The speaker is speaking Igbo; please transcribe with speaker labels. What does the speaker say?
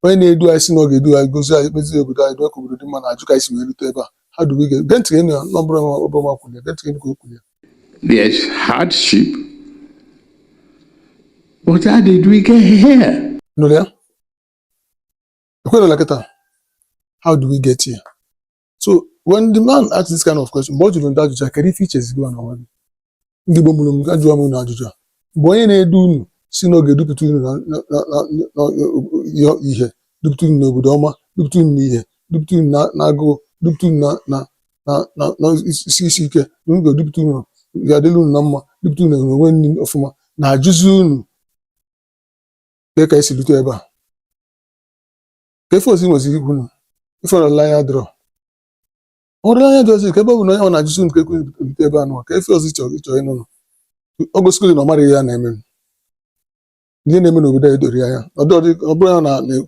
Speaker 1: onye na-edu anyị si na ọ ga-edu anyị gozi anyị kpezi obodo anyị dụọ ka obodo dị mma na-ajụ ka anyị si wee rute ebe a ha duwe gị ntị gị na nọmbụrụ ọbụma kwulie ntị gị ka o kwulie
Speaker 2: There's hardship. But how did we get here?
Speaker 1: nụrụ ya ekwerela kịta how do we get here? So when the man asks this kind of question mgbe ọ jụrụ ndị ajụjụ a kedu ife ichezigo n'onwe gị ndị Igbo mụrụ m ajụwa m na ajụjụ a mgbe onye na-edu unu si na ọ ga-edupụta unu na ihe dupụta unu n'obodo ọma dupụta unu n'ihe dupụta unu na-agụụ dupụta unu na isi ike ga-edupụta unu ga-adịla unu na mma dupụta unu onwe nri ọfụma na-ajụzi unu ka esi rute ebe a ka efe ozi nwezi ikwu unu ife ọrọla anya dịrọ ọrụla anya dị ọzọ ka ebe ọ bụ na onye ọ na-ajụzi unu ka ekwe rute ebe a nụwa ka efe ọzọ ịchọ ịnụ ọ gosikọrị na ọ mara ihe ya na-eme ihe na-eme n'obodo anyị doro ya anya ọ bụrụ ya na